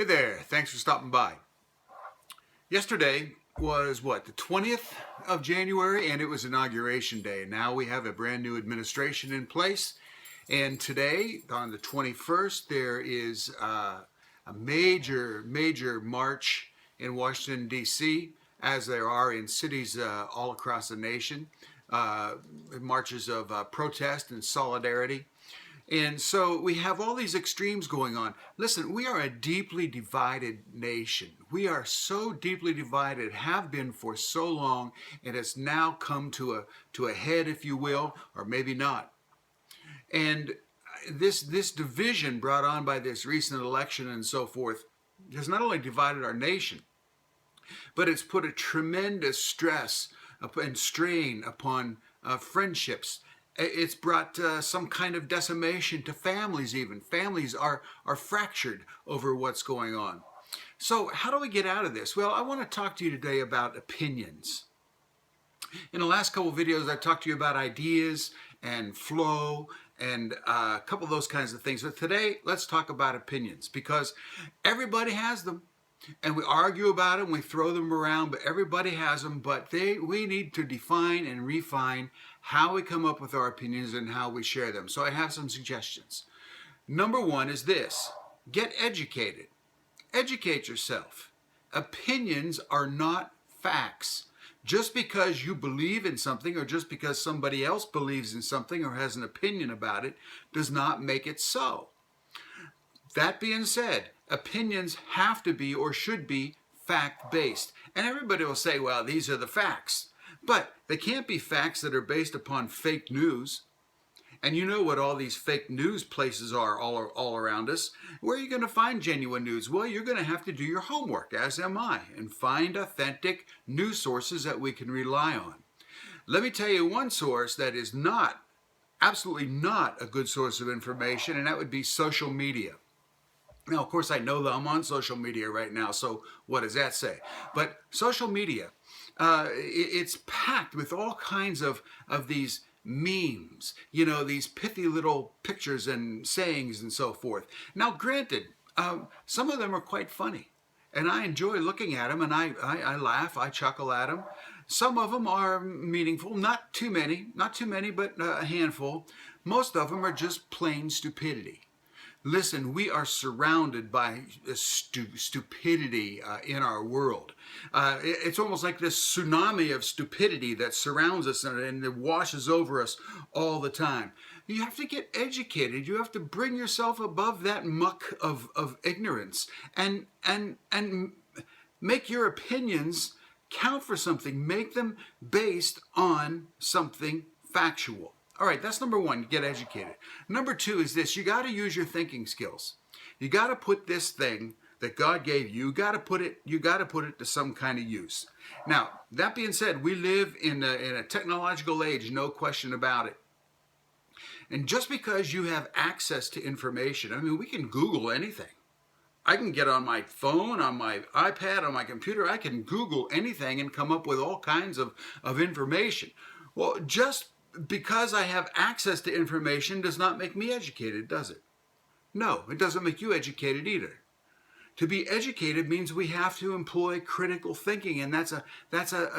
Hey there, thanks for stopping by. Yesterday was what, the 20th of January, and it was Inauguration Day. Now we have a brand new administration in place, and today, on the 21st, there is a major march in Washington, D.C., as there are in cities all across the nation, marches of protest and solidarity. And so we have all these extremes going on. Listen, we are a deeply divided nation. We are so deeply divided, have been for so long, and it's now come to a head, if you will, or maybe not. And this division brought on by this recent election and so forth has not only divided our nation, but it's put a tremendous stress and strain upon friendships. It's brought some kind of decimation to families even. Families are fractured over what's going on. So how do we get out of this? Well, I want to talk to you today about opinions. In the last couple of videos, I talked to you about ideas and flow and a couple of those kinds of things. But today, let's talk about opinions, because everybody has them. And we argue about them, we throw them around, but everybody has them. But we need to define and refine how we come up with our opinions and how we share them. So I have some suggestions. Number one is this: get educated. Educate yourself. Opinions are not facts. Just because you believe in something, or just because somebody else believes in something or has an opinion about it, does not make it so. That being said, opinions have to be or should be fact-based. And everybody will say, well, these are the facts. But they can't be facts that are based upon fake news. And you know what all these fake news places are all around us. Where are you going to find genuine news? Well, you're going to have to do your homework, as am I, and find authentic news sources that we can rely on. Let me tell you one source that is absolutely not a good source of information, and that would be social media. Now, of course, I know that I'm on social media right now, so what does that say? But social media, it's packed with all kinds of these memes, these pithy little pictures and sayings and so forth. Now, granted, some of them are quite funny, and I enjoy looking at them, and I laugh, I chuckle at them. Some of them are meaningful, not too many, but a handful. Most of them are just plain stupidity. Listen, we are surrounded by stupidity in our world. It's almost like this tsunami of stupidity that surrounds us and it washes over us all the time. You have to get educated. You have to bring yourself above that muck of ignorance and make your opinions count for something. Make them based on something factual. All right, that's number one, get educated. Number two is this: you got to use your thinking skills. You got to put this thing that God gave you, you got to put it to some kind of use. Now, that being said, we live in a technological age, no question about it. And just because you have access to information, I mean, we can Google anything. I can get on my phone, on my iPad, on my computer, I can Google anything and come up with all kinds of information. Well, just because I have access to information does not make me educated, does it? No, it doesn't make you educated either. To be educated means we have to employ critical thinking, and that's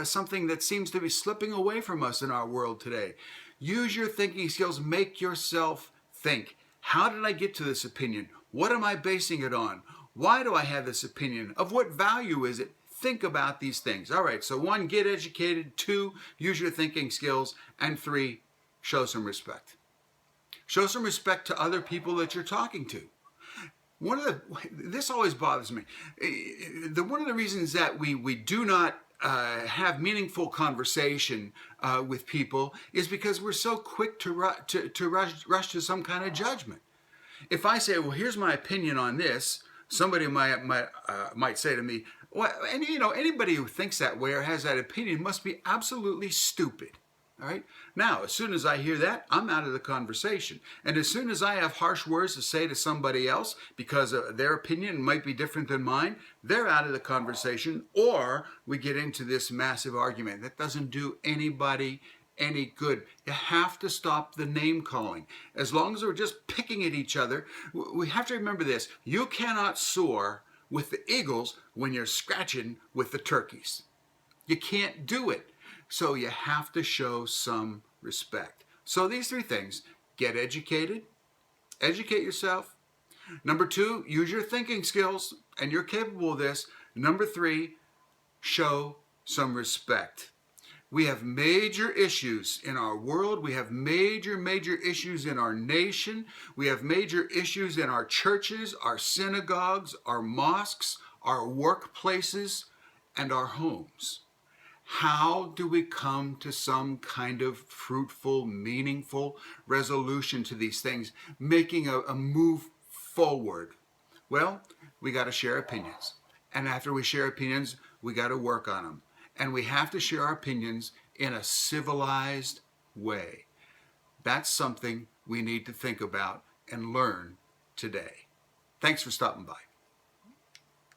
something that seems to be slipping away from us in our world today. Use your thinking skills, make yourself think. How did I get to this opinion? What am I basing it on? Why do I have this opinion? Of what value is it? Think about these things. All right, so one, get educated. Two, use your thinking skills. And three, show some respect. Show some respect to other people that you're talking to. This always bothers me. One of the reasons that we do not have meaningful conversation with people is because we're so quick to rush to some kind of judgment. If I say, well, here's my opinion on this, somebody might say to me, well, and anybody who thinks that way or has that opinion must be absolutely stupid. All right. Now, as soon as I hear that, I'm out of the conversation. And as soon as I have harsh words to say to somebody else because their opinion might be different than mine, they're out of the conversation, or we get into this massive argument. That doesn't do anybody any good. You have to stop the name calling. As long as we're just picking at each other, we have to remember this: you cannot soar with the eagles when you're scratching with the turkeys. You can't do it. So you have to show some respect. So these three things: get educated, educate yourself. Number two, use your thinking skills, and you're capable of this. Number three, show some respect. We have major issues in our world. We have major issues in our nation. We have major issues in our churches, our synagogues, our mosques, our workplaces, and our homes. How do we come to some kind of fruitful, meaningful resolution to these things, making a move forward? Well, we got to share opinions. And after we share opinions, we got to work on them. And we have to share our opinions in a civilized way. That's something we need to think about and learn today. Thanks for stopping by.